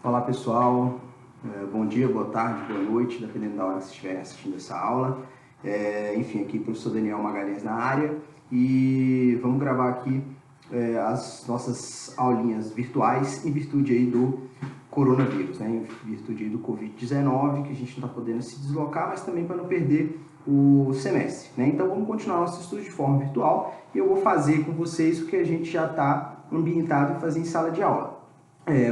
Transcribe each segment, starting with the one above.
Olá pessoal, bom dia, boa tarde, boa noite, dependendo da hora que vocês estiverem assistindo essa aula. Enfim, aqui o professor Daniel Magalhães na área e vamos gravar aqui as nossas aulinhas virtuais em virtude aí do coronavírus, né? Em virtude aí do Covid-19, que a gente não está podendo se deslocar, mas também para não perder o semestre, né? Então vamos continuar nosso estudo de forma virtual e eu vou fazer com vocês o que a gente já está ambientado em fazer em sala de aula.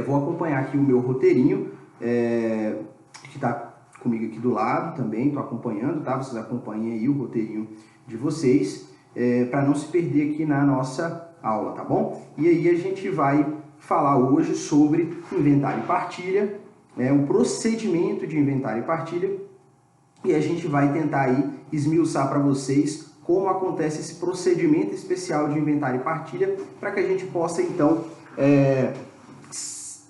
Vou acompanhar aqui o meu roteirinho, que está comigo aqui do lado também, estou acompanhando, tá? Vocês acompanhem aí o roteirinho de vocês, para não se perder aqui na nossa aula, tá bom? E aí a gente vai falar hoje sobre inventário e partilha, um procedimento de inventário e partilha, e a gente vai tentar aí esmiuçar para vocês como acontece esse procedimento especial de inventário e partilha, para que a gente possa então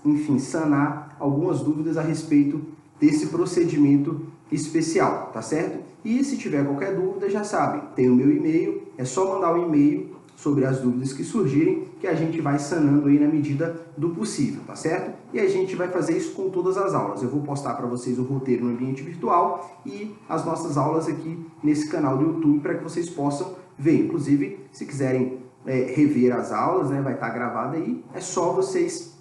enfim, sanar algumas dúvidas a respeito desse procedimento especial, tá certo? E se tiver qualquer dúvida, já sabem, tem o meu e-mail, é só mandar um e-mail sobre as dúvidas que surgirem, que a gente vai sanando aí na medida do possível, tá certo? E a gente vai fazer isso com todas as aulas. Eu vou postar para vocês o roteiro no ambiente virtual e as nossas aulas aqui nesse canal do YouTube para que vocês possam ver. Inclusive, se quiserem rever as aulas, né, vai estar gravado aí, é só vocês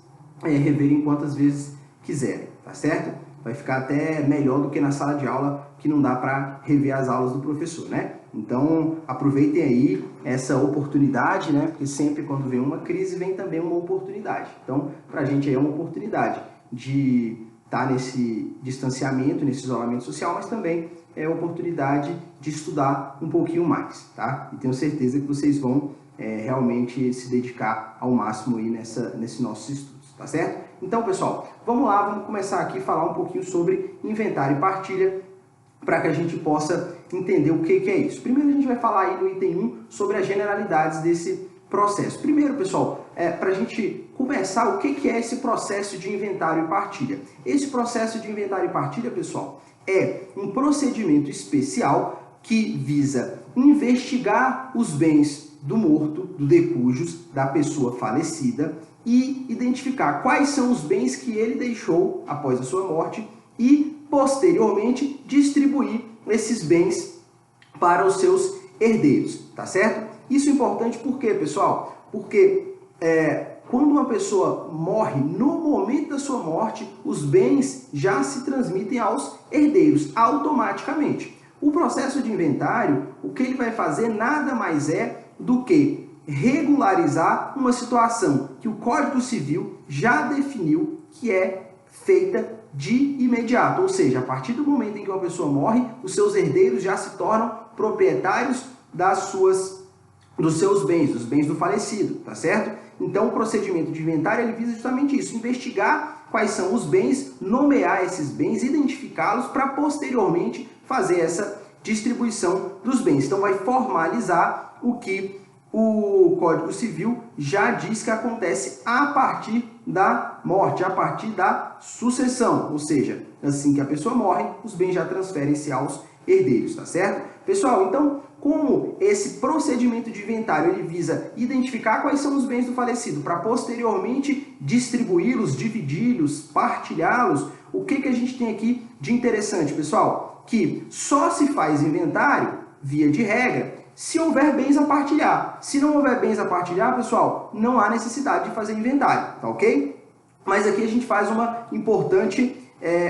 reverem quantas vezes quiserem, tá certo? Vai ficar até melhor do que na sala de aula, que não dá para rever as aulas do professor, né? Então, aproveitem aí essa oportunidade, né? Porque sempre quando vem uma crise, vem também uma oportunidade. Então, para a gente aí é uma oportunidade de estar nesse distanciamento, nesse isolamento social, mas também é a oportunidade de estudar um pouquinho mais, tá? E tenho certeza que vocês vão realmente se dedicar ao máximo aí nesse nosso estudo. Tá certo? Então, pessoal, vamos lá, vamos começar aqui a falar um pouquinho sobre inventário e partilha, para que a gente possa entender o que é isso. Primeiro a gente vai falar aí no item 1 sobre as generalidades desse processo. Primeiro, pessoal, para a gente conversar o que é esse processo de inventário e partilha. Esse processo de inventário e partilha, pessoal, é um procedimento especial que visa investigar os bens do morto, do decujus, da pessoa falecida, e identificar quais são os bens que ele deixou após a sua morte e, posteriormente, distribuir esses bens para os seus herdeiros, tá certo? Isso é importante por quê, pessoal? Porque quando uma pessoa morre, no momento da sua morte, os bens já se transmitem aos herdeiros automaticamente. O processo de inventário, o que ele vai fazer nada mais é do que regularizar uma situação que o Código Civil já definiu que é feita de imediato, ou seja, a partir do momento em que uma pessoa morre, os seus herdeiros já se tornam proprietários dos seus bens, dos bens do falecido, tá certo? Então o procedimento de inventário ele visa justamente isso, investigar quais são os bens, nomear esses bens, identificá-los para posteriormente fazer essa distribuição dos bens. Então vai formalizar o que o Código Civil já diz que acontece a partir da morte, a partir da sucessão, ou seja, assim que a pessoa morre, os bens já transferem-se aos herdeiros, tá certo? Pessoal, então, como esse procedimento de inventário ele visa identificar quais são os bens do falecido para posteriormente distribuí-los, dividi-los, partilhá-los, o que a gente tem aqui de interessante, pessoal? Que só se faz inventário, via de regra, se houver bens a partilhar. Se não houver bens a partilhar, pessoal, não há necessidade de fazer inventário, tá ok? Mas aqui a gente faz uma importante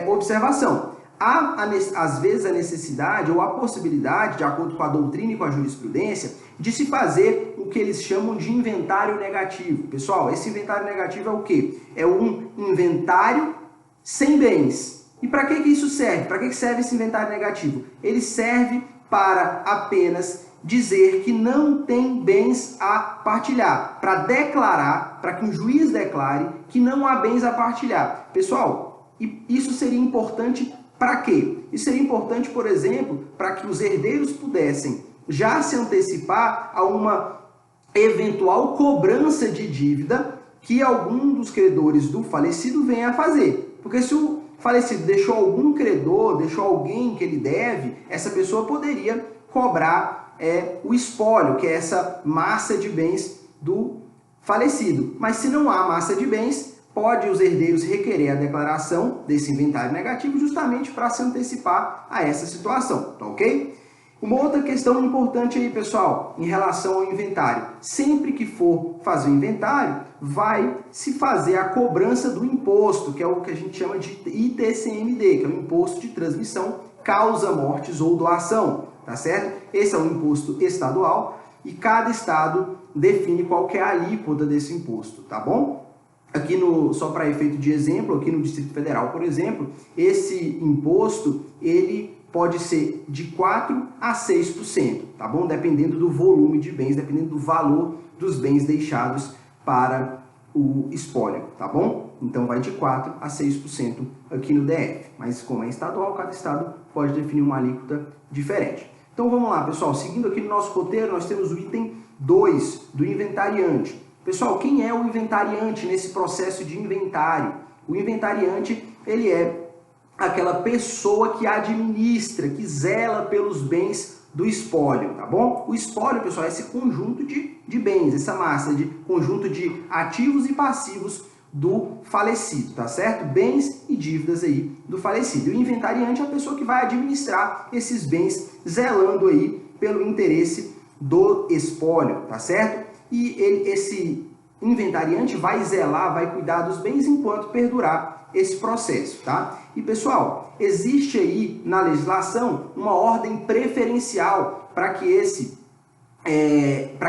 observação. Há, às vezes, a necessidade ou a possibilidade, de acordo com a doutrina e com a jurisprudência, de se fazer o que eles chamam de inventário negativo. Pessoal, esse inventário negativo é o quê? É um inventário sem bens. E para que isso serve? Para que serve esse inventário negativo? Ele serve para apenas dizer que não tem bens a partilhar, para declarar, para que um juiz declare que não há bens a partilhar. Pessoal, isso seria importante para quê? Isso seria importante, por exemplo, para que os herdeiros pudessem já se antecipar a uma eventual cobrança de dívida que algum dos credores do falecido venha a fazer. Porque se o falecido deixou algum credor, deixou alguém que ele deve, essa pessoa poderia cobrar o espólio, que é essa massa de bens do falecido. Mas se não há massa de bens, pode os herdeiros requerer a declaração desse inventário negativo justamente para se antecipar a essa situação, tá ok? Uma outra questão importante aí, pessoal, em relação ao inventário. Sempre que for fazer o inventário, vai se fazer a cobrança do imposto, que é o que a gente chama de ITCMD, que é o Imposto de Transmissão, Causa, Mortes ou Doação, tá certo? Esse é um imposto estadual e cada estado define qual que é a alíquota desse imposto, tá bom? Aqui só para efeito de exemplo, aqui no Distrito Federal, por exemplo, esse imposto, ele pode ser de 4% a 6%, tá bom? Dependendo do volume de bens, dependendo do valor dos bens deixados para o espólio, tá bom? Então vai de 4% a 6% aqui no DF, mas como é estadual, cada estado pode definir uma alíquota diferente. Então vamos lá, pessoal, seguindo aqui no nosso roteiro, nós temos o item 2 do inventariante. Pessoal, quem é o inventariante nesse processo de inventário? O inventariante, ele é aquela pessoa que administra, que zela pelos bens do espólio, tá bom? O espólio, pessoal, é esse conjunto de bens, essa massa de conjunto de ativos e passivos do falecido, tá certo? Bens e dívidas aí do falecido. E o inventariante é a pessoa que vai administrar esses bens, zelando aí pelo interesse do espólio, tá certo? E esse inventariante vai zelar, vai cuidar dos bens enquanto perdurar esse processo, tá? E pessoal, existe aí na legislação uma ordem preferencial para que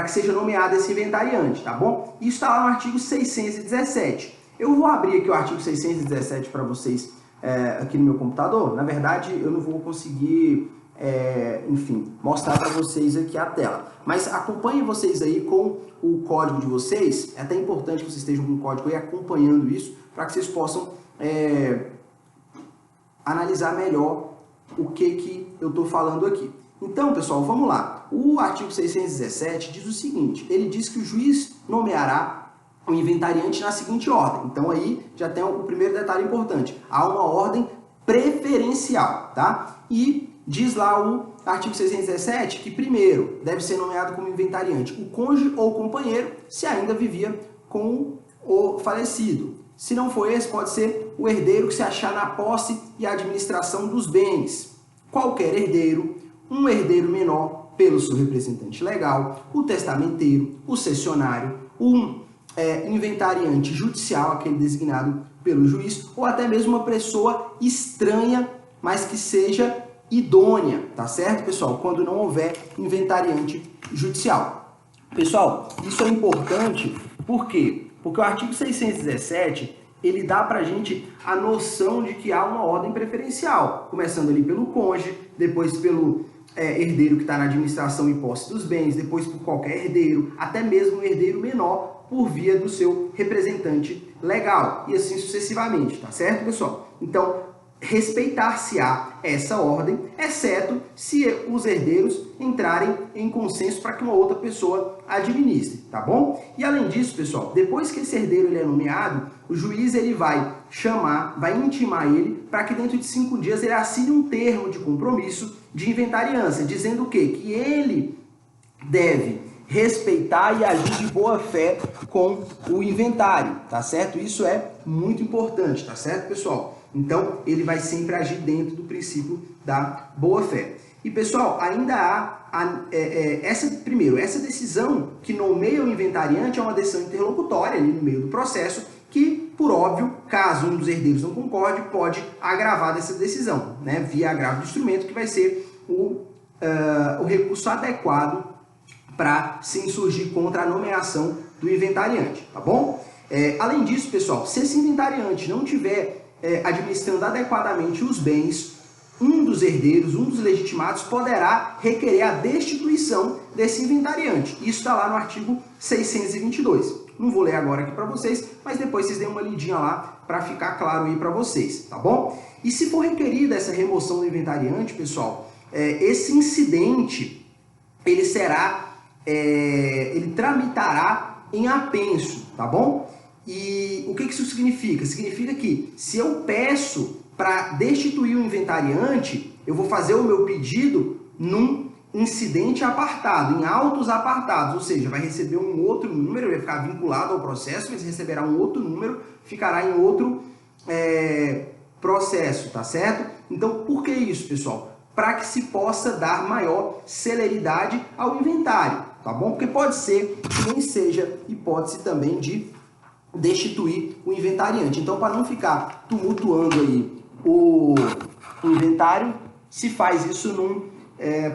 seja nomeado esse inventariante, tá bom? Isso está lá no artigo 617. Eu vou abrir aqui o artigo 617 para vocês aqui no meu computador. Na verdade, eu não vou conseguir, enfim, mostrar para vocês aqui a tela. Mas acompanhem vocês aí com o código de vocês. É até importante que vocês estejam com o código aí acompanhando isso, para que vocês possam analisar melhor o que eu estou falando aqui. Então, pessoal, vamos lá. O artigo 617 diz o seguinte, ele diz que o juiz nomeará o inventariante na seguinte ordem. Então, aí já tem o primeiro detalhe importante. Há uma ordem preferencial, tá? E diz lá o artigo 617 que primeiro deve ser nomeado como inventariante o cônjuge ou companheiro, se ainda vivia com o falecido. Se não for esse, pode ser o herdeiro que se achar na posse e administração dos bens. Qualquer herdeiro, um herdeiro menor pelo seu representante legal, o testamenteiro, o cessionário, um inventariante judicial, aquele designado pelo juiz, ou até mesmo uma pessoa estranha, mas que seja idônea, tá certo, pessoal? Quando não houver inventariante judicial. Pessoal, isso é importante, por quê? Porque o artigo 617, ele dá pra gente a noção de que há uma ordem preferencial, começando ali pelo cônjuge, depois pelo herdeiro que está na administração e posse dos bens, depois por qualquer herdeiro, até mesmo o herdeiro menor, por via do seu representante legal, e assim sucessivamente, tá certo, pessoal? Então, respeitar-se-á essa ordem, exceto se os herdeiros entrarem em consenso para que uma outra pessoa administre, tá bom? E além disso, pessoal, depois que esse herdeiro ele é nomeado, o juiz ele vai intimar ele para que dentro de 5 dias ele assine um termo de compromisso de inventariância, dizendo o quê? Que ele deve respeitar e agir de boa fé com o inventário, tá certo? Isso é muito importante, tá certo, pessoal? Então, ele vai sempre agir dentro do princípio da boa-fé. E, pessoal, ainda há essa decisão que nomeia o inventariante é uma decisão interlocutória ali no meio do processo, que, por óbvio, caso um dos herdeiros não concorde, pode agravar dessa decisão, né? Via agravo do instrumento, que vai ser o recurso adequado para se insurgir contra a nomeação do inventariante, tá bom? Além disso, pessoal, se esse inventariante não tiver administrando adequadamente os bens, um dos herdeiros, um dos legitimados, poderá requerer a destituição desse inventariante. Isso está lá no artigo 622. Não vou ler agora aqui para vocês, mas depois vocês deem uma lidinha lá para ficar claro aí para vocês, tá bom? E se for requerida essa remoção do inventariante, pessoal, esse incidente, ele tramitará em apenso, tá bom? E o que isso significa? Significa que se eu peço para destituir o inventariante, eu vou fazer o meu pedido num incidente apartado, em autos apartados, ou seja, vai receber um outro número, vai ficar vinculado ao processo, mas receberá um outro número, ficará em outro processo, tá certo? Então, por que isso, pessoal? Para que se possa dar maior celeridade ao inventário, tá bom? Porque pode ser que nem seja hipótese também de destituir o inventariante. Então, para não ficar tumultuando aí o inventário, se faz isso num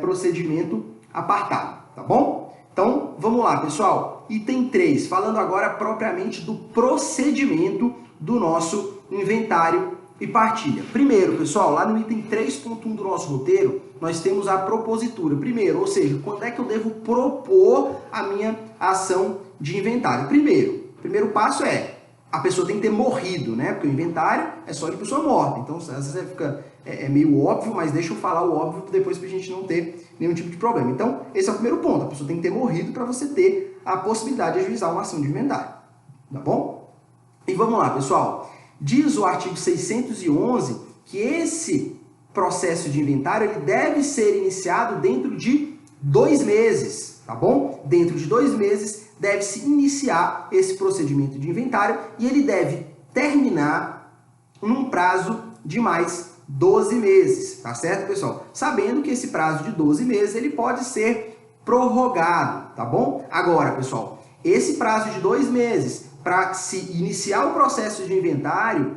procedimento apartado, tá bom? Então, vamos lá, pessoal. Item 3, falando agora propriamente do procedimento do nosso inventário e partilha. Primeiro, pessoal, lá no item 3.1 do nosso roteiro, nós temos a propositura. Primeiro, ou seja, quando é que eu devo propor a minha ação de inventário? Primeiro passo é, a pessoa tem que ter morrido, né? Porque o inventário é só de pessoa morta. Então, às vezes fica meio óbvio, mas deixa eu falar o óbvio depois para a gente não ter nenhum tipo de problema. Então, esse é o primeiro ponto. A pessoa tem que ter morrido para você ter a possibilidade de ajuizar uma ação de inventário. Tá bom? E vamos lá, pessoal. Diz o artigo 611 que esse processo de inventário ele deve ser iniciado dentro de 2 meses, tá bom? Dentro de 2 meses deve-se iniciar esse procedimento de inventário e ele deve terminar num prazo de mais 12 meses, tá certo, pessoal? Sabendo que esse prazo de 12 meses ele pode ser prorrogado, tá bom? Agora, pessoal, esse prazo de 2 meses para se iniciar o processo de inventário,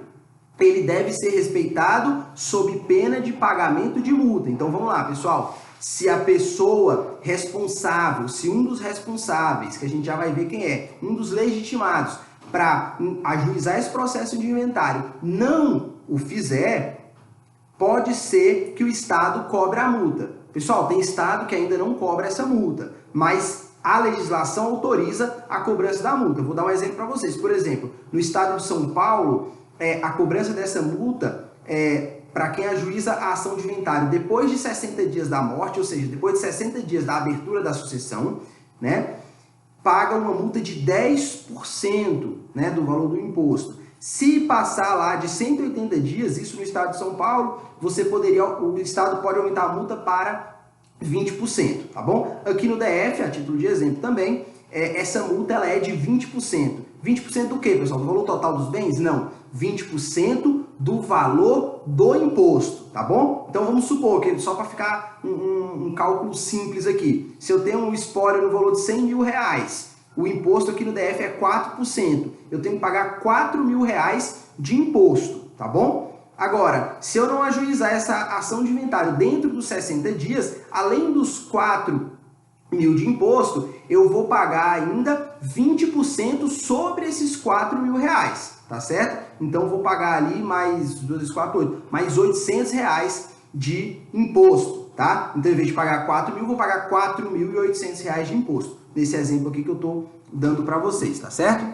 ele deve ser respeitado sob pena de pagamento de multa. Então, vamos lá, pessoal. Se a pessoa responsável, se um dos responsáveis, que a gente já vai ver quem é, um dos legitimados para ajuizar esse processo de inventário, não o fizer, pode ser que o Estado cobre a multa. Pessoal, tem Estado que ainda não cobra essa multa, mas a legislação autoriza a cobrança da multa. Vou dar um exemplo para vocês. Por exemplo, no Estado de São Paulo, a cobrança dessa multa para quem ajuiza a ação de inventário depois de 60 dias da morte, ou seja, depois de 60 dias da abertura da sucessão, né, paga uma multa de 10%, né, do valor do imposto. Se passar lá de 180 dias, isso no Estado de São Paulo, o Estado pode aumentar a multa para 20%, tá bom? Aqui no DF, a título de exemplo também, essa multa ela é de 20%. 20% do quê, pessoal? Do valor total dos bens? Não. 20% do valor do imposto, tá bom? Então vamos supor que, só para ficar um cálculo simples aqui, se eu tenho um espólio no valor de 100 mil reais, o imposto aqui no DF é 4%, eu tenho que pagar 4 mil reais de imposto, tá bom? Agora, se eu não ajuizar essa ação de inventário dentro dos 60 dias, além dos 4 mil de imposto, eu vou pagar ainda 20% sobre esses 4 mil reais, tá certo? Então, eu vou pagar ali mais 2, 4, 8, mais 800 reais de imposto, tá? Então, em vez de pagar 4 mil, vou pagar 4.800 reais de imposto. Nesse exemplo aqui que eu estou dando para vocês, tá certo?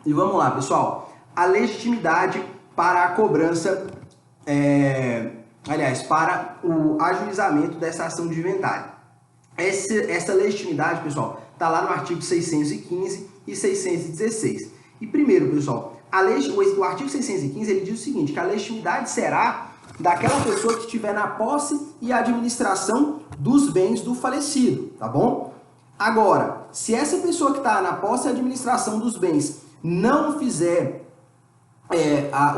E vamos lá, pessoal. A legitimidade para a cobrança, para o ajuizamento dessa ação de inventário. Essa legitimidade, pessoal, está lá no artigo 615 e 616. E primeiro, pessoal, o artigo 615 ele diz o seguinte, que a legitimidade será daquela pessoa que estiver na posse e administração dos bens do falecido, tá bom? Agora, se essa pessoa que está na posse e administração dos bens não fizer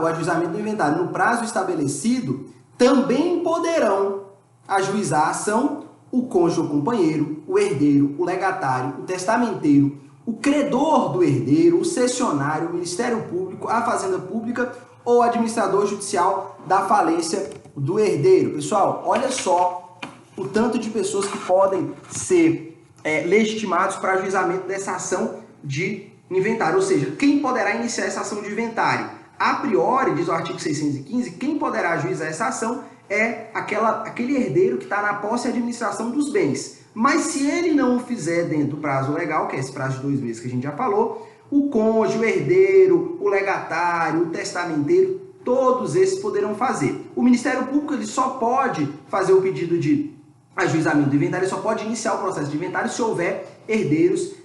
o ajuizamento do inventário no prazo estabelecido, também poderão ajuizar a ação o cônjuge ou companheiro, o herdeiro, o legatário, o testamenteiro, o credor do herdeiro, o cessionário, o Ministério Público, a Fazenda Pública ou o administrador judicial da falência do herdeiro. Pessoal, olha só o tanto de pessoas que podem ser legitimados para ajuizamento dessa ação de inventário, ou seja, quem poderá iniciar essa ação de inventário? A priori, diz o artigo 615, quem poderá ajuizar essa ação é aquele herdeiro que está na posse e administração dos bens. Mas se ele não o fizer dentro do prazo legal, que é esse prazo de 2 meses que a gente já falou, o cônjuge, o herdeiro, o legatário, o testamenteiro, todos esses poderão fazer. O Ministério Público ele só pode fazer o pedido de ajuizamento do inventário, ele só pode iniciar o processo de inventário se houver herdeiros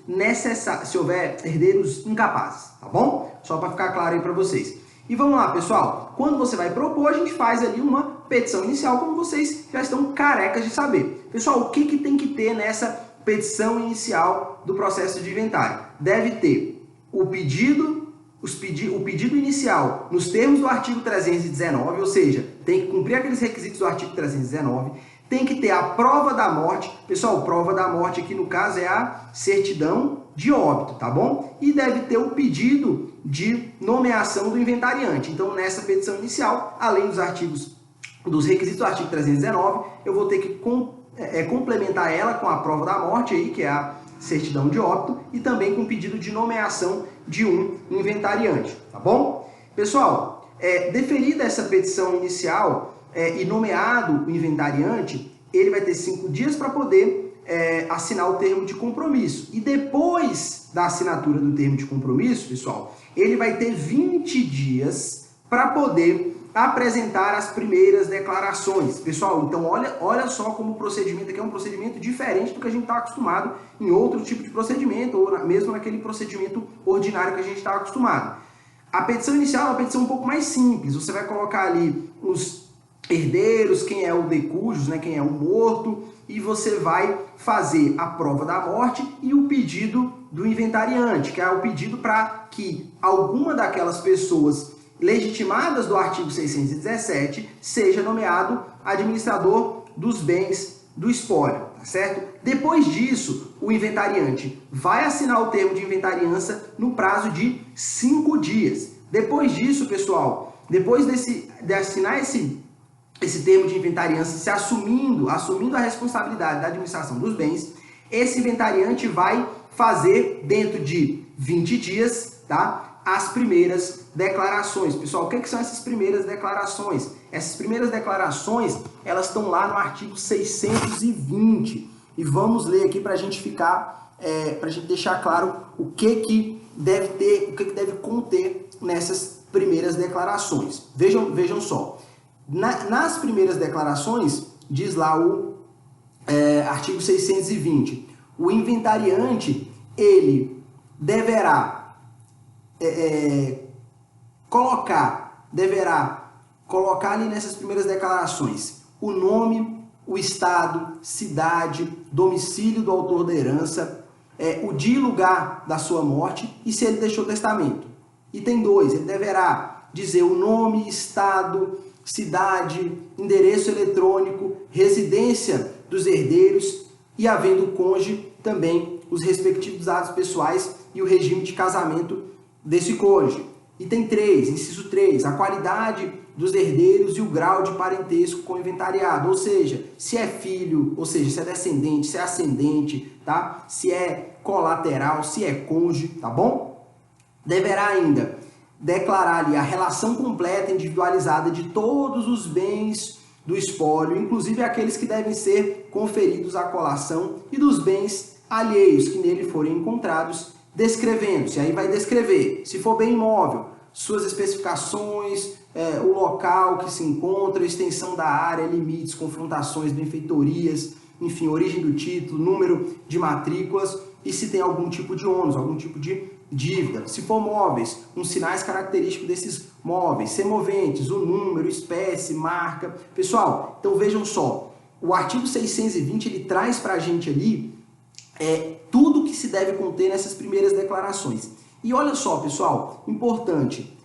incapazes, tá bom? Só para ficar claro aí para vocês. E vamos lá, pessoal, quando você vai propor, a gente faz ali uma petição inicial, como vocês já estão carecas de saber. Pessoal, o que tem que ter nessa petição inicial do processo de inventário? Deve ter o pedido inicial nos termos do artigo 319, ou seja, tem que cumprir aqueles requisitos do artigo 319, tem que ter a prova da morte. Pessoal, prova da morte aqui no caso é a certidão de óbito, tá bom? E deve ter o pedido de nomeação do inventariante. Então, nessa petição inicial, além dos requisitos do artigo 319, eu vou ter que complementar ela com a prova da morte, aí, que é a certidão de óbito, e também com o pedido de nomeação de um inventariante, tá bom? Pessoal, deferida essa petição inicial e nomeado o inventariante, ele vai ter 5 dias para poder assinar o termo de compromisso. E depois da assinatura do termo de compromisso, pessoal, ele vai ter 20 dias para poder apresentar as primeiras declarações. Pessoal, então olha só como o procedimento aqui é um procedimento diferente do que a gente está acostumado em outro tipo de procedimento, ou mesmo naquele procedimento ordinário que a gente está acostumado. A petição inicial é uma petição um pouco mais simples. Você vai colocar ali os herdeiros, quem é o de cujos, né, quem é o morto, e você vai fazer a prova da morte e o pedido do inventariante, que é o pedido para que alguma daquelas pessoas legitimadas do artigo 617 seja nomeado administrador dos bens do espólio, tá certo? Depois disso, o inventariante vai assinar o termo de inventariança no prazo de 5 dias. Depois disso, pessoal, depois de assinar esse termo de inventariança, se assumindo a responsabilidade da administração dos bens, esse inventariante vai fazer dentro de 20 dias, tá? As primeiras declarações. Pessoal, o que são essas primeiras declarações? Essas primeiras declarações, elas estão lá no artigo 620. E vamos ler aqui para a gente ficar, para a gente deixar claro o que deve ter, o que deve conter nessas primeiras declarações. Vejam só. Nas primeiras declarações, diz lá o artigo 620, o inventariante, ele deverá colocar ali nessas primeiras declarações o nome, o estado, cidade, domicílio do autor da herança, o dia e lugar da sua morte e se ele deixou testamento. Item 2, ele deverá dizer o nome, estado, cidade, endereço eletrônico, residência dos herdeiros e, havendo cônjuge, também os respectivos dados pessoais e o regime de casamento desse cônjuge. Item 3, inciso 3, a qualidade dos herdeiros e o grau de parentesco com o inventariado, ou seja, se é filho, ou seja, se é descendente, se é ascendente, tá? Se é colateral, se é cônjuge, tá bom? Deverá ainda declarar ali a relação completa e individualizada de todos os bens do espólio, inclusive aqueles que devem ser conferidos à colação e dos bens alheios que nele forem encontrados, descrevendo-se. Aí vai descrever, se for bem imóvel, suas especificações, o local que se encontra, a extensão da área, limites, confrontações, benfeitorias, enfim, origem do título, número de matrículas e se tem algum tipo de ônus, algum tipo de dívida. Se for móveis, uns sinais característicos desses móveis, semoventes, o número, espécie, marca. Pessoal, então vejam só, o artigo 620 ele traz para a gente ali tudo que se deve conter nessas primeiras declarações. E olha só, pessoal, importante,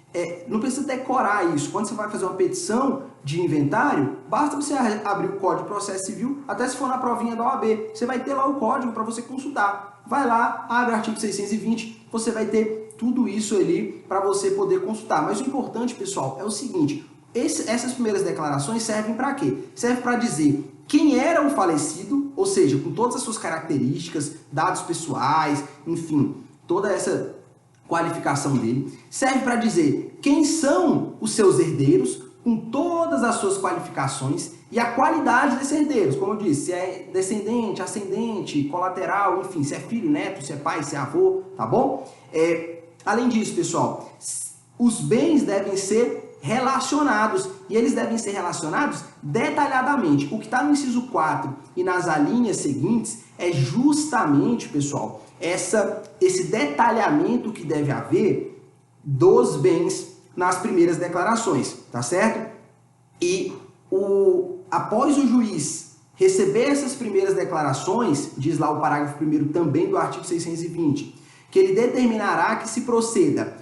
não precisa decorar isso. Quando você vai fazer uma petição de inventário, basta você abrir o Código de Processo Civil, até se for na provinha da OAB, você vai ter lá o código para você consultar. Vai lá, abre o artigo 620, você vai ter tudo isso ali para você poder consultar. Mas o importante, pessoal, é o seguinte, essas primeiras declarações servem para quê? Serve para dizer quem era o falecido, ou seja, com todas as suas características, dados pessoais, enfim, toda essa qualificação dele. Serve para dizer quem são os seus herdeiros, com todas as suas qualificações e a qualidade desses herdeiros. Como eu disse, se é descendente, ascendente, colateral, enfim, se é filho, neto, se é pai, se é avô, tá bom? Além disso, pessoal, os bens devem ser relacionados, e eles devem ser relacionados detalhadamente. O que está no inciso 4 e nas alíneas seguintes é justamente, pessoal, esse detalhamento que deve haver dos bens nas primeiras declarações, tá certo? E após o juiz receber essas primeiras declarações, diz lá o parágrafo 1º também do artigo 620, que ele determinará que se proceda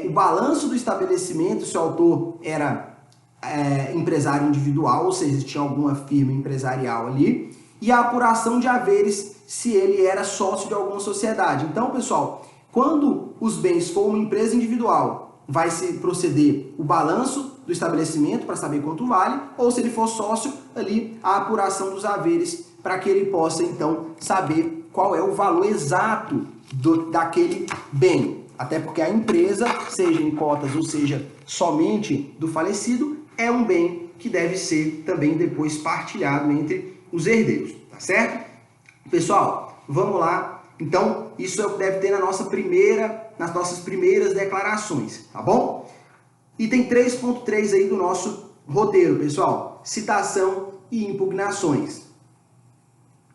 o balanço do estabelecimento, se o autor era empresário individual, ou seja, tinha alguma firma empresarial ali, e a apuração de haveres, se ele era sócio de alguma sociedade. Então, pessoal, quando os bens for uma empresa individual, vai se proceder o balanço do estabelecimento para saber quanto vale, ou se ele for sócio, ali a apuração dos haveres para que ele possa, então, saber qual é o valor exato daquele bem. Até porque a empresa, seja em cotas ou seja somente do falecido, é um bem que deve ser também depois partilhado entre os herdeiros, tá certo? Pessoal, vamos lá. Então, isso é o que deve ter nas nossas primeiras declarações, tá bom? Item 3.3 aí do nosso roteiro, pessoal. Citação e impugnações.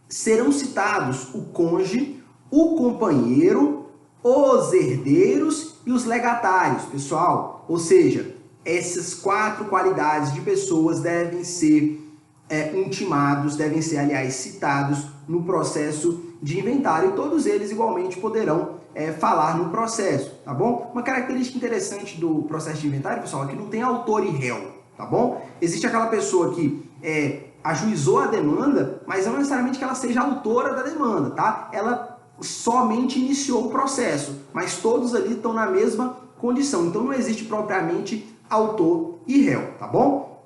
Serão citados o cônjuge, o companheiro, os herdeiros e os legatários, pessoal. Ou seja, essas 4 qualidades de pessoas devem ser intimados, devem ser, aliás, citados no processo de inventário, e todos eles igualmente poderão falar no processo, tá bom? Uma característica interessante do processo de inventário, pessoal, é que não tem autor e réu, tá bom? Existe aquela pessoa que ajuizou a demanda, mas não necessariamente que ela seja autora da demanda, tá? Ela somente iniciou o processo, mas todos ali estão na mesma condição, então não existe propriamente autor e réu, tá bom?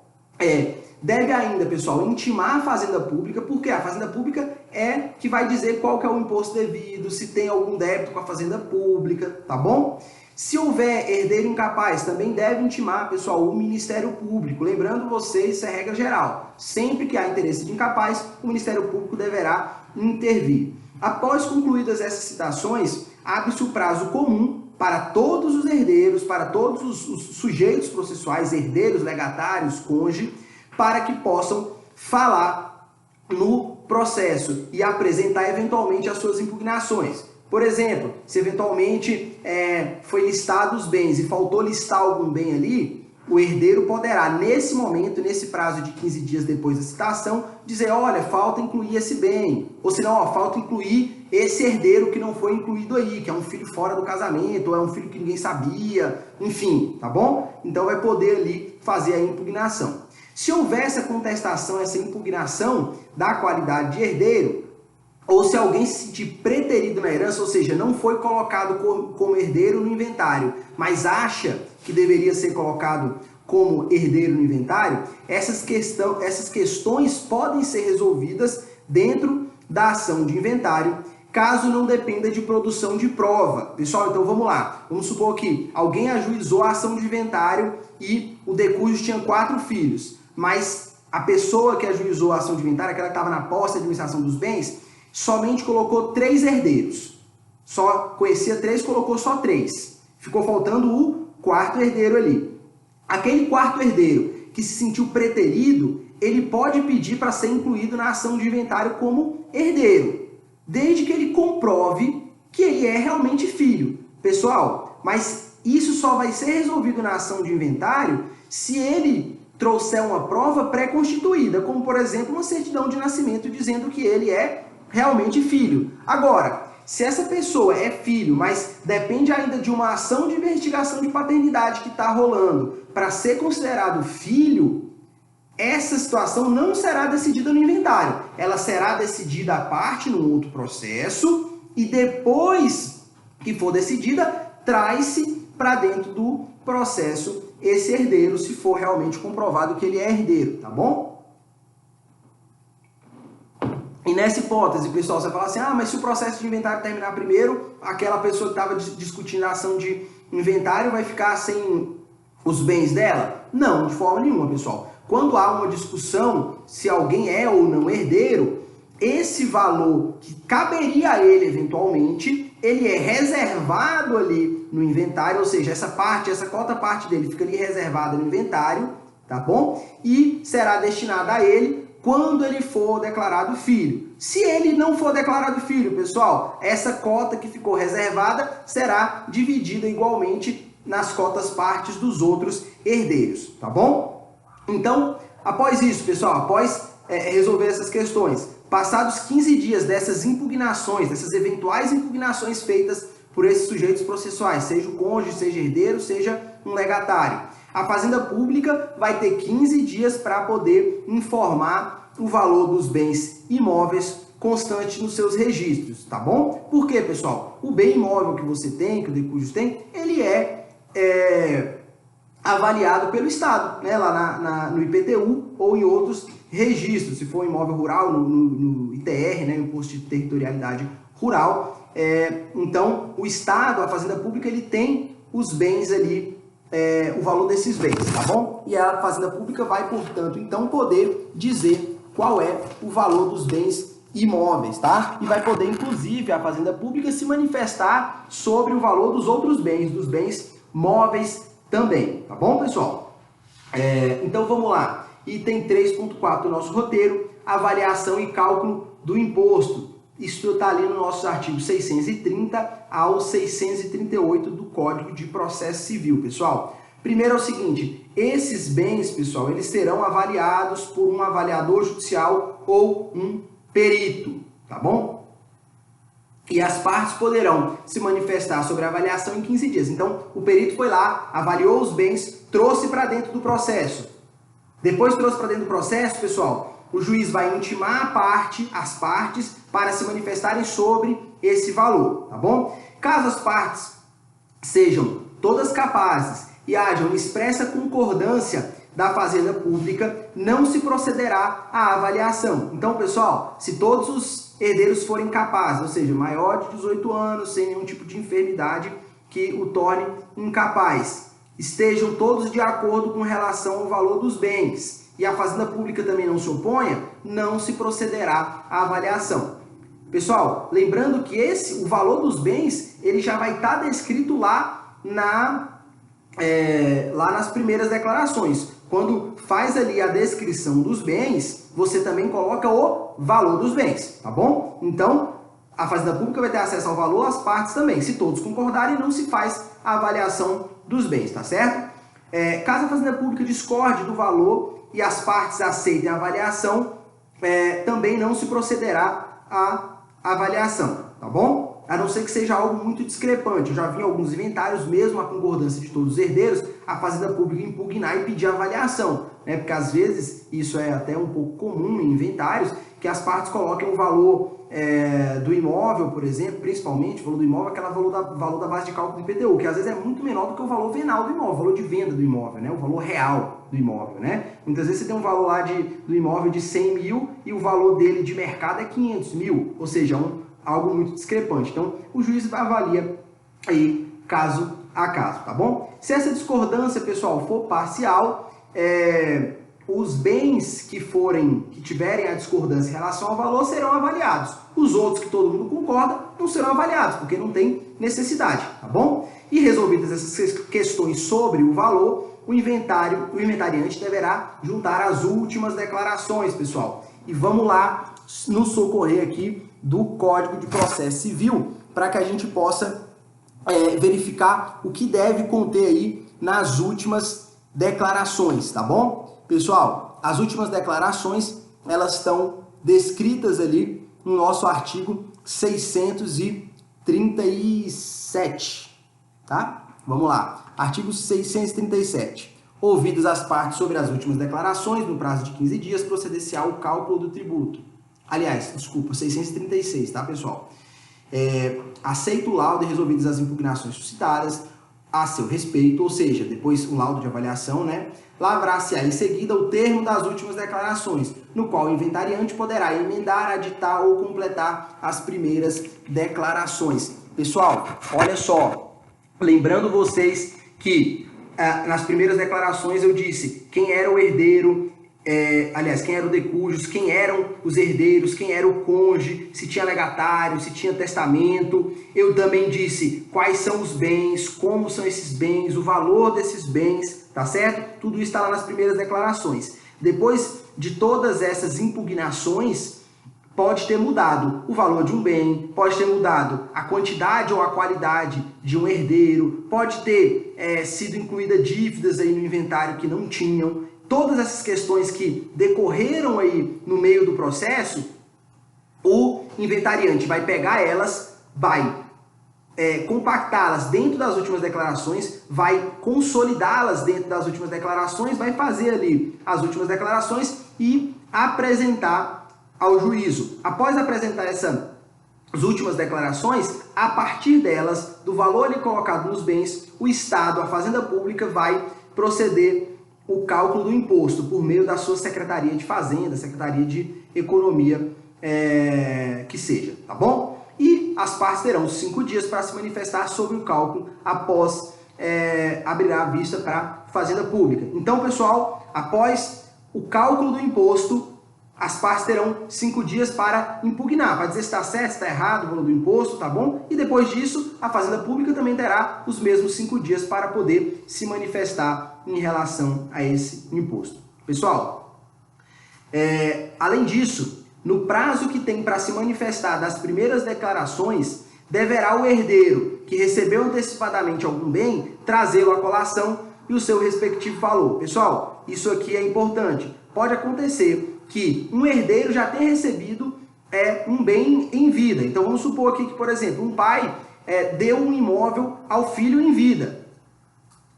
Deve ainda, pessoal, intimar a Fazenda Pública, porque a Fazenda Pública é que vai dizer qual que é o imposto devido, se tem algum débito com a Fazenda Pública, tá bom? Se houver herdeiro incapaz, também deve intimar, pessoal, o Ministério Público. Lembrando vocês, isso é regra geral. Sempre que há interesse de incapaz, o Ministério Público deverá intervir. Após concluídas essas citações, abre-se o prazo comum para todos os herdeiros, para todos os sujeitos processuais, herdeiros, legatários, cônjuge, para que possam falar no processo e apresentar eventualmente as suas impugnações. Por exemplo, se eventualmente foi listado os bens e faltou listar algum bem ali, o herdeiro poderá, nesse momento, nesse prazo de 15 dias depois da citação, dizer, olha, falta incluir esse bem, ou senão, falta incluir esse herdeiro que não foi incluído aí, que é um filho fora do casamento, ou é um filho que ninguém sabia, enfim, tá bom? Então vai poder ali fazer a impugnação. Se houver essa contestação, essa impugnação da qualidade de herdeiro, ou se alguém se sentir preterido na herança, ou seja, não foi colocado como herdeiro no inventário, mas acha que deveria ser colocado como herdeiro no inventário, essas questões podem ser resolvidas dentro da ação de inventário, caso não dependa de produção de prova. Pessoal, então vamos lá. Vamos supor que alguém ajuizou a ação de inventário e o decújo tinha 4 filhos, mas a pessoa que ajuizou a ação de inventário, aquela que estava na posse da administração dos bens, somente colocou 3 herdeiros. Só conhecia 3, colocou só 3. Ficou faltando o 4º herdeiro ali. Aquele 4º herdeiro que se sentiu preterido, ele pode pedir para ser incluído na ação de inventário como herdeiro, desde que ele comprove que ele é realmente filho. Pessoal, mas isso só vai ser resolvido na ação de inventário se ele trouxer uma prova pré-constituída, como, por exemplo, uma certidão de nascimento dizendo que ele é realmente filho. Agora, se essa pessoa é filho, mas depende ainda de uma ação de investigação de paternidade que está rolando para ser considerado filho, essa situação não será decidida no inventário. Ela será decidida à parte num outro processo e depois que for decidida, traz-se para dentro do processo esse herdeiro, se for realmente comprovado que ele é herdeiro, tá bom? E nessa hipótese, pessoal, você fala assim, mas se o processo de inventário terminar primeiro, aquela pessoa que estava discutindo a ação de inventário vai ficar sem os bens dela? Não, de forma nenhuma, pessoal. Quando há uma discussão se alguém é ou não herdeiro, esse valor que caberia a ele eventualmente, ele é reservado ali no inventário, ou seja, essa cota parte dele fica ali reservada no inventário, tá bom? E será destinada a ele quando ele for declarado filho. Se ele não for declarado filho, pessoal, essa cota que ficou reservada será dividida igualmente nas cotas partes dos outros herdeiros, tá bom? Então, após isso, pessoal, após resolver essas questões, passados 15 dias dessas impugnações, dessas eventuais impugnações feitas por esses sujeitos processuais, seja o cônjuge, seja herdeiro, seja um legatário, a Fazenda Pública vai ter 15 dias para poder informar o valor dos bens imóveis constante nos seus registros, tá bom? Por quê, pessoal? O bem imóvel que você tem, que o decúdios tem, ele é avaliado pelo Estado, né? Lá no IPTU ou em outros registros, se for imóvel rural, no ITR, né? Imposto de Territorialidade Rural. Então, o Estado, a Fazenda Pública, ele tem os bens ali, o valor desses bens, tá bom? E a Fazenda Pública vai, portanto, então poder dizer qual é o valor dos bens imóveis, tá? E vai poder, inclusive, a Fazenda Pública se manifestar sobre o valor dos outros bens, dos bens móveis também, tá bom, pessoal? Então, vamos lá. Item 3.4 do nosso roteiro, avaliação e cálculo do imposto. Isso está ali no nosso artigo 630 ao 638 do Código de Processo Civil, pessoal. Primeiro é o seguinte, esses bens, pessoal, eles serão avaliados por um avaliador judicial ou um perito, tá bom? E as partes poderão se manifestar sobre a avaliação em 15 dias. Então, o perito foi lá, avaliou os bens, trouxe para dentro do processo. Depois trouxe para dentro do processo, pessoal, o juiz vai intimar as partes para se manifestarem sobre esse valor, tá bom? Caso as partes sejam todas capazes e haja uma expressa concordância da Fazenda Pública, não se procederá à avaliação. Então, pessoal, se todos os herdeiros forem capazes, ou seja, maior de 18 anos, sem nenhum tipo de enfermidade que o torne incapaz, estejam todos de acordo com relação ao valor dos bens, e a Fazenda Pública também não se oponha, não se procederá à avaliação. Pessoal, lembrando que o valor dos bens, ele já vai estar descrito lá nas primeiras declarações. Quando faz ali a descrição dos bens, você também coloca o valor dos bens, tá bom? Então, a Fazenda Pública vai ter acesso ao valor, as partes também. Se todos concordarem, não se faz a avaliação dos bens, tá certo? Caso a Fazenda Pública discorde do valor e as partes aceitem a avaliação, também não se procederá à avaliação, tá bom? A não ser que seja algo muito discrepante. Eu já vi em alguns inventários, mesmo a concordância de todos os herdeiros, a Fazenda Pública impugnar e pedir avaliação, né? Porque às vezes, isso é até um pouco comum em inventários, que as partes coloquem o valor do imóvel, por exemplo, principalmente o valor do imóvel, aquele valor da base de cálculo do IPTU, que às vezes é muito menor do que o valor venal do imóvel, o valor de venda do imóvel, né? O valor real do imóvel, né? Muitas vezes você tem um valor lá do imóvel de 100 mil e o valor dele de mercado é 500 mil, ou seja, algo muito discrepante. Então, o juiz avalia aí caso a caso, tá bom? Se essa discordância, pessoal, for parcial, os bens que tiverem a discordância em relação ao valor serão avaliados. Os outros que todo mundo concorda não serão avaliados, porque não tem necessidade, tá bom? E resolvidas essas questões sobre o valor, o inventariante deverá juntar as últimas declarações, pessoal. E vamos lá nos socorrer aqui do Código de Processo Civil, para que a gente possa verificar o que deve conter aí nas últimas declarações, tá bom? Pessoal, as últimas declarações, elas estão descritas ali no nosso artigo 637, tá? Vamos lá, artigo 637. Ouvidas as partes sobre as últimas declarações, no prazo de 15 dias, proceder-se-á o cálculo do tributo. Aliás, desculpa, 636, tá, pessoal? Aceito o laudo e resolvidas as impugnações suscitadas a seu respeito, ou seja, depois o laudo de avaliação, né? Lavrar-se-á em seguida o termo das últimas declarações, no qual o inventariante poderá emendar, aditar ou completar as primeiras declarações. Pessoal, olha só, lembrando vocês que nas primeiras declarações eu disse quem era o herdeiro, quem eram os decúdios, quem eram os herdeiros, quem era o cônjuge, se tinha legatário, se tinha testamento. Eu também disse quais são os bens, como são esses bens, o valor desses bens, tá certo? Tudo isso está lá nas primeiras declarações. Depois de todas essas impugnações, pode ter mudado o valor de um bem, pode ter mudado a quantidade ou a qualidade de um herdeiro, pode ter sido incluída dívidas aí no inventário que não tinham. Todas essas questões que decorreram aí no meio do processo, o inventariante vai pegar elas, vai compactá-las dentro das últimas declarações, vai consolidá-las dentro das últimas declarações, vai fazer ali as últimas declarações e apresentar ao juízo. Após apresentar essas últimas declarações, a partir delas, do valor ali colocado nos bens, o Estado, a Fazenda Pública, vai proceder o cálculo do imposto por meio da sua Secretaria de Fazenda, Secretaria de Economia, que seja, tá bom? E as partes terão 5 dias para se manifestar sobre o cálculo após abrirá a vista para a Fazenda Pública. Então, pessoal, após o cálculo do imposto, as partes terão 5 dias para impugnar, para dizer se está certo, se está errado o valor do imposto, tá bom? E depois disso, a Fazenda Pública também terá os mesmos 5 dias para poder se manifestar em relação a esse imposto. Pessoal, além disso, no prazo que tem para se manifestar das primeiras declarações, deverá o herdeiro que recebeu antecipadamente algum bem trazê-lo à colação e o seu respectivo valor. Pessoal, isso aqui é importante. Pode acontecer que um herdeiro já tenha recebido um bem em vida. Então vamos supor aqui que, por exemplo, um pai deu um imóvel ao filho em vida.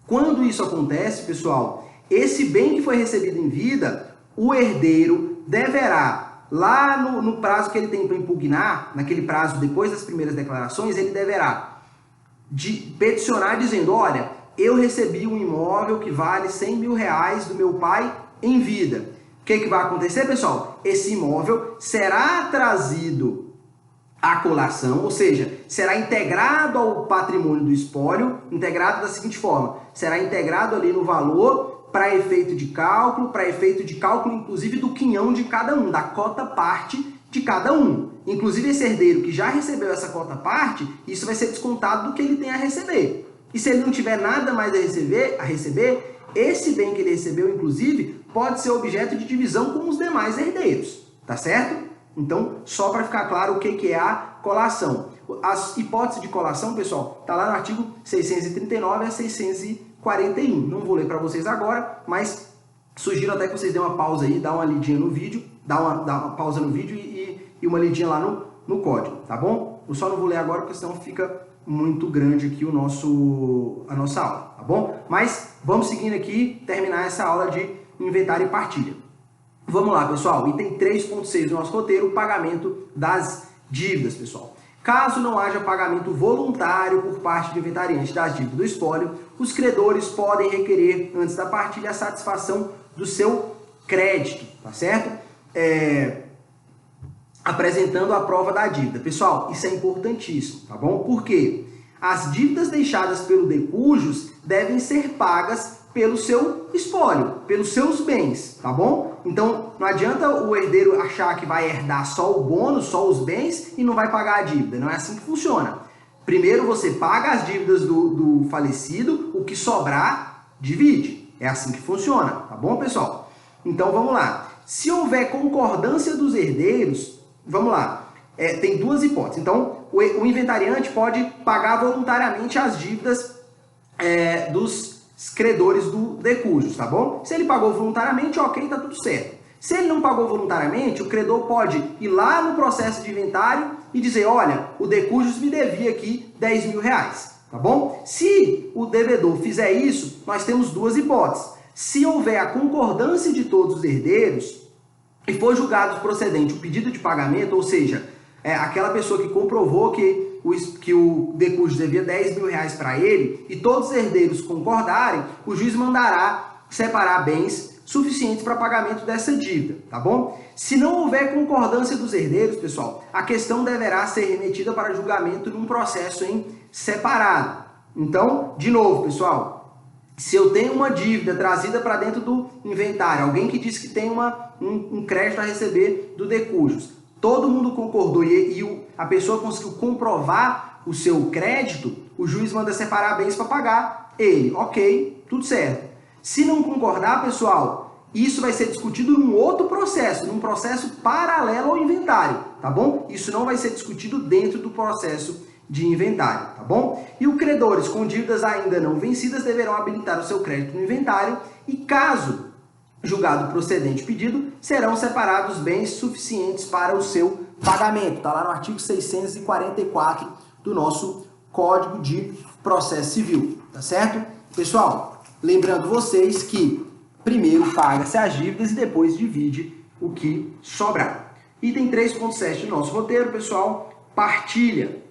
Quando isso acontece, pessoal, esse bem que foi recebido em vida, o herdeiro deverá, lá no prazo que ele tem para impugnar, naquele prazo depois das primeiras declarações, ele deverá peticionar dizendo: olha, eu recebi um imóvel que vale 100 mil reais do meu pai em vida. O que vai acontecer, pessoal? Esse imóvel será trazido à colação, ou seja, será integrado ao patrimônio do espólio, integrado da seguinte forma: será integrado ali no valor para efeito de cálculo, inclusive do quinhão de cada um, da cota-parte de cada um. Inclusive esse herdeiro que já recebeu essa cota-parte, isso vai ser descontado do que ele tem a receber. E se ele não tiver nada mais a receber, esse bem que ele recebeu, inclusive, pode ser objeto de divisão com os demais herdeiros, tá certo? Então, só para ficar claro o que é a colação. As hipóteses de colação, pessoal, tá lá no artigo 639 a 641. Não vou ler para vocês agora, mas sugiro até que vocês dêem uma pausa aí, dá uma lidinha no vídeo, dá uma pausa no vídeo e uma lidinha lá no código, tá bom? Eu só não vou ler agora, porque senão fica muito grande aqui a nossa aula, tá bom? Mas vamos seguindo aqui, terminar essa aula de inventário e partilha. Vamos lá, pessoal. Item 3.6 do nosso roteiro, pagamento das dívidas, pessoal. Caso não haja pagamento voluntário por parte do inventariante das dívidas do espólio, os credores podem requerer, antes da partilha, a satisfação do seu crédito, tá certo? Apresentando a prova da dívida. Pessoal, isso é importantíssimo, tá bom? Porque as dívidas deixadas pelo decujus devem ser pagas pelo seu espólio, pelos seus bens, tá bom? Então, não adianta o herdeiro achar que vai herdar só o bônus, só os bens e não vai pagar a dívida. Não é assim que funciona. Primeiro você paga as dívidas do falecido, o que sobrar, divide. É assim que funciona, tá bom, pessoal? Então, vamos lá. Se houver concordância dos herdeiros, vamos lá, tem duas hipóteses. Então, o inventariante pode pagar voluntariamente as dívidas dos credores do decujus, tá bom? Se ele pagou voluntariamente, ok, tá tudo certo. Se ele não pagou voluntariamente, o credor pode ir lá no processo de inventário e dizer: olha, o decujus me devia aqui 10 mil reais, tá bom? Se o devedor fizer isso, nós temos duas hipóteses. Se houver a concordância de todos os herdeiros e for julgado procedente o pedido de pagamento, ou seja, aquela pessoa que comprovou que o decujus devia 10 mil reais para ele e todos os herdeiros concordarem, o juiz mandará separar bens suficientes para pagamento dessa dívida, tá bom? Se não houver concordância dos herdeiros, pessoal, a questão deverá ser remetida para julgamento num processo em separado. Então, de novo, pessoal, se eu tenho uma dívida trazida para dentro do inventário, alguém que diz que tem um crédito a receber do decujus, todo mundo concordou e a pessoa conseguiu comprovar o seu crédito, o juiz manda separar bens para pagar ele. Ok, tudo certo. Se não concordar, pessoal, isso vai ser discutido num outro processo, num processo paralelo ao inventário, tá bom? Isso não vai ser discutido dentro do processo de inventário, tá bom? E os credores com dívidas ainda não vencidas deverão habilitar o seu crédito no inventário e, caso julgado procedente o pedido, serão separados bens suficientes para o seu pagamento. Está lá no artigo 644 do nosso Código de Processo Civil, tá certo? Pessoal, lembrando vocês que primeiro paga-se as dívidas e depois divide o que sobrar. Item 3.7 do nosso roteiro, pessoal, partilha.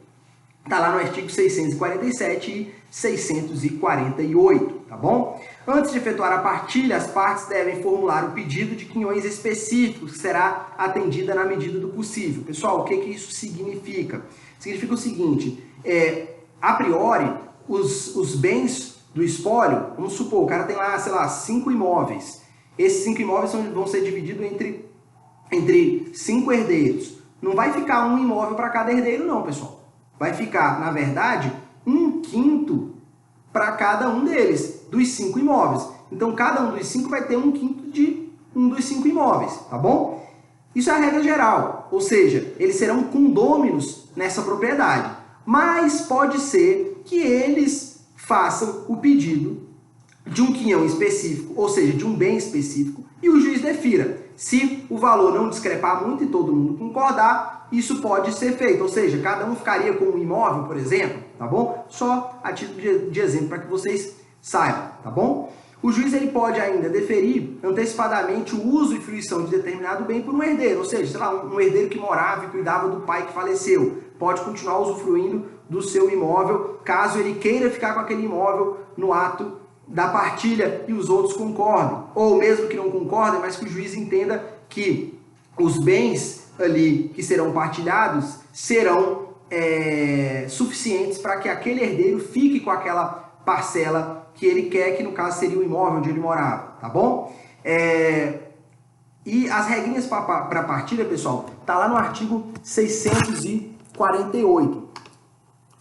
Está lá no artigo 647 e 648, tá bom? Antes de efetuar a partilha, as partes devem formular o pedido de quinhões específicos, que será atendida na medida do possível. Pessoal, o que isso significa? Significa o seguinte, a priori, os bens do espólio, vamos supor, o cara tem lá, sei lá, 5 imóveis. Esses 5 imóveis vão ser divididos entre 5 herdeiros. Não vai ficar um imóvel para cada herdeiro não, pessoal. Vai ficar, na verdade, 1/5 para cada um deles, dos 5 imóveis. Então, cada um dos 5 vai ter 1/5 de um dos 5 imóveis, tá bom? Isso é a regra geral, ou seja, eles serão condôminos nessa propriedade. Mas pode ser que eles façam o pedido de um quinhão específico, ou seja, de um bem específico, e o juiz defira. Se o valor não discrepar muito e todo mundo concordar, isso pode ser feito, ou seja, cada um ficaria com um imóvel, por exemplo, tá bom? Só a título de exemplo para que vocês saibam, tá bom? O juiz ele pode ainda deferir antecipadamente o uso e fruição de determinado bem por um herdeiro, ou seja, sei lá, um herdeiro que morava e cuidava do pai que faleceu, pode continuar usufruindo do seu imóvel, caso ele queira ficar com aquele imóvel no ato da partilha e os outros concordem, ou mesmo que não concordem, mas que o juiz entenda que os bens ali que serão partilhados serão suficientes para que aquele herdeiro fique com aquela parcela que ele quer, que no caso seria o imóvel onde ele morava, tá bom? E as regrinhas para partilha, pessoal, tá lá no artigo 648.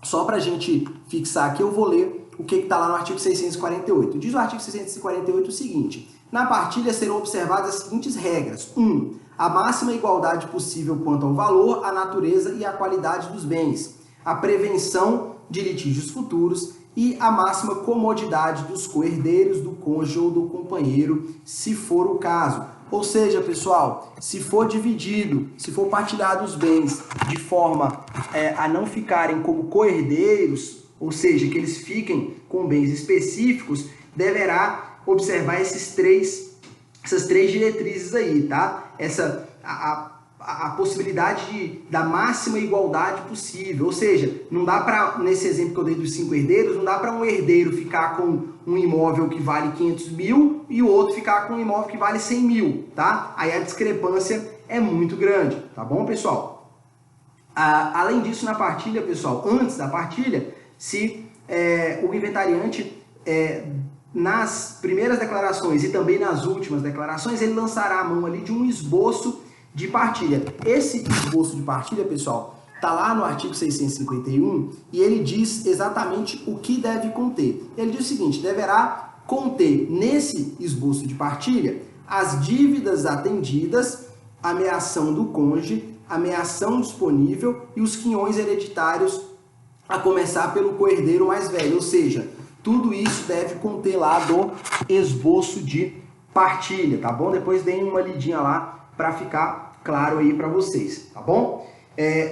Só para a gente fixar aqui, eu vou ler o que está lá no artigo 648. Diz o artigo 648 o seguinte: na partilha serão observadas as seguintes regras. 1. A máxima igualdade possível quanto ao valor, a natureza e a qualidade dos bens. A prevenção de litígios futuros e a máxima comodidade dos coherdeiros, do cônjuge ou do companheiro, se for o caso. Ou seja, pessoal, se for dividido, se for partilhado os bens de forma a não ficarem como coherdeiros, ou seja, que eles fiquem com bens específicos, deverá observar essas três diretrizes aí, tá? A possibilidade da máxima igualdade possível, ou seja, não dá para, nesse exemplo que eu dei dos 5 herdeiros, não dá para um herdeiro ficar com um imóvel que vale 500 mil e o outro ficar com um imóvel que vale 100 mil, tá? Aí a discrepância é muito grande, tá bom, pessoal? Além disso, na partilha, pessoal, antes da partilha, se o inventariante, nas primeiras declarações e também nas últimas declarações, ele lançará a mão ali de um esboço de partilha. Esse esboço de partilha, pessoal, está lá no artigo 651 e ele diz exatamente o que deve conter. Ele diz o seguinte: deverá conter nesse esboço de partilha as dívidas atendidas, a ameação do cônjuge, a ameação disponível e os quinhões hereditários, a começar pelo coerdeiro mais velho, ou seja, tudo isso deve conter lá do esboço de partilha, tá bom? Depois deem uma lidinha lá para ficar claro aí para vocês, tá bom?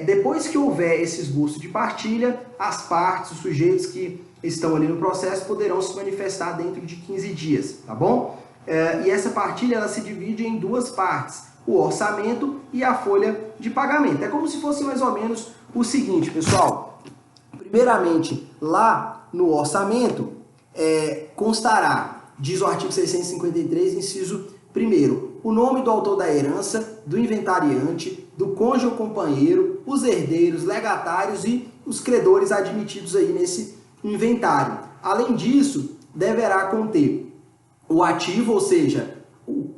Depois que houver esse esboço de partilha, as partes, os sujeitos que estão ali no processo poderão se manifestar dentro de 15 dias, tá bom? E essa partilha ela se divide em duas partes, o orçamento e a folha de pagamento. É como se fosse mais ou menos o seguinte, pessoal. Primeiramente, lá no orçamento, constará, diz o artigo 653, inciso 1º, o nome do autor da herança, do inventariante, do cônjuge ou companheiro, os herdeiros, legatários e os credores admitidos aí nesse inventário. Além disso, deverá conter o ativo, ou seja,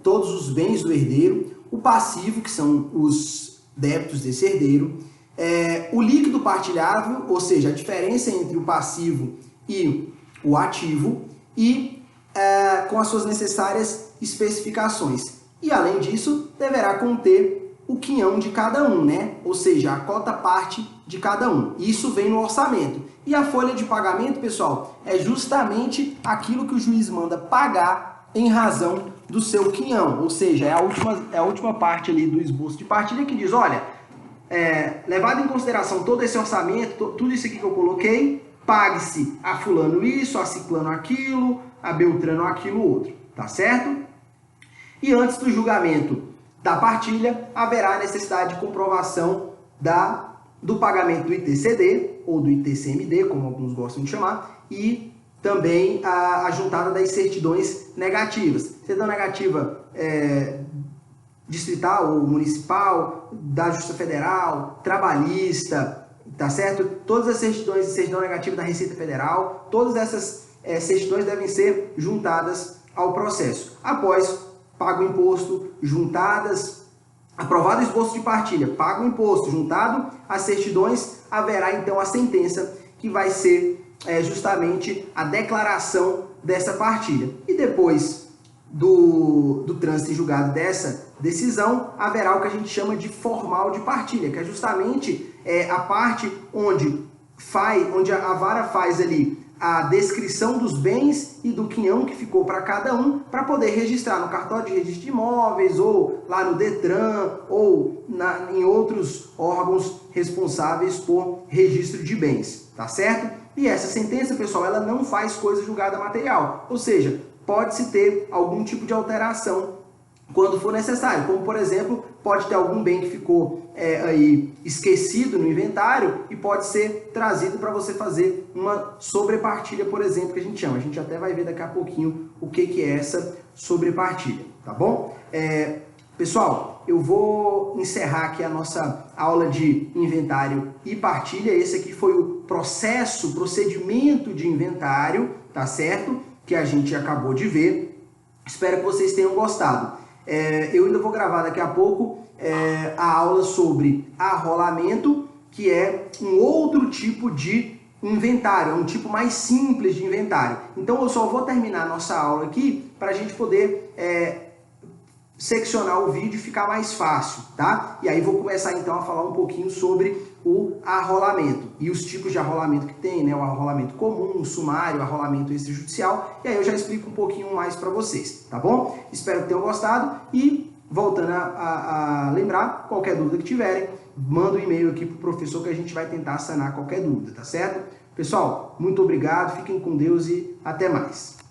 todos os bens do herdeiro, o passivo, que são os débitos desse herdeiro, o líquido partilhável, ou seja, a diferença entre o passivo e o ativo, e com as suas necessárias especificações. E além disso, deverá conter o quinhão de cada um, né? Ou seja, a cota-parte de cada um. Isso vem no orçamento. E a folha de pagamento, pessoal, é justamente aquilo que o juiz manda pagar em razão do seu quinhão. Ou seja, é a última parte ali do esboço de partilha que diz, olha, levado em consideração todo esse orçamento, tudo isso aqui que eu coloquei, pague-se a fulano isso, a ciclano aquilo, a beltrano aquilo outro, tá certo? E antes do julgamento da partilha, haverá necessidade de comprovação do pagamento do ITCD, ou do ITCMD, como alguns gostam de chamar, e também a juntada das certidões negativas. Certidão negativa distrital ou municipal, da Justiça Federal, trabalhista, tá certo? Todas as certidões de certidão negativa da Receita Federal, todas essas certidões devem ser juntadas ao processo. Após pago o imposto, aprovado o esboço de partilha, pago o imposto, juntado as certidões, haverá então a sentença, que vai ser justamente a declaração dessa partilha. E depois do trânsito em julgado dessa decisão, haverá o que a gente chama de formal de partilha, que é justamente a parte onde a vara faz ali a descrição dos bens e do quinhão que ficou para cada um, para poder registrar no cartório de registro de imóveis, ou lá no Detran, ou em outros órgãos responsáveis por registro de bens, tá certo? E essa sentença, pessoal, ela não faz coisa julgada material, ou seja, pode-se ter algum tipo de alteração quando for necessário, como por exemplo, pode ter algum bem que ficou aí esquecido no inventário e pode ser trazido para você fazer uma sobrepartilha, por exemplo, que a gente chama. A gente até vai ver daqui a pouquinho o que é essa sobrepartilha, tá bom? Pessoal, eu vou encerrar aqui a nossa aula de inventário e partilha. Esse aqui foi o procedimento de inventário, tá certo? Que a gente acabou de ver. Espero que vocês tenham gostado. Eu ainda vou gravar daqui a pouco a aula sobre arrolamento, que é um outro tipo de inventário, é um tipo mais simples de inventário. Então eu só vou terminar a nossa aula aqui para a gente poder seccionar o vídeo e ficar mais fácil, tá? E aí vou começar então a falar um pouquinho sobre o arrolamento e os tipos de arrolamento que tem, né? O arrolamento comum, o sumário, o arrolamento extrajudicial, e aí eu já explico um pouquinho mais para vocês, tá bom? Espero que tenham gostado e, voltando a lembrar, qualquer dúvida que tiverem, manda um e-mail aqui pro professor que a gente vai tentar sanar qualquer dúvida, tá certo? Pessoal, muito obrigado, fiquem com Deus e até mais.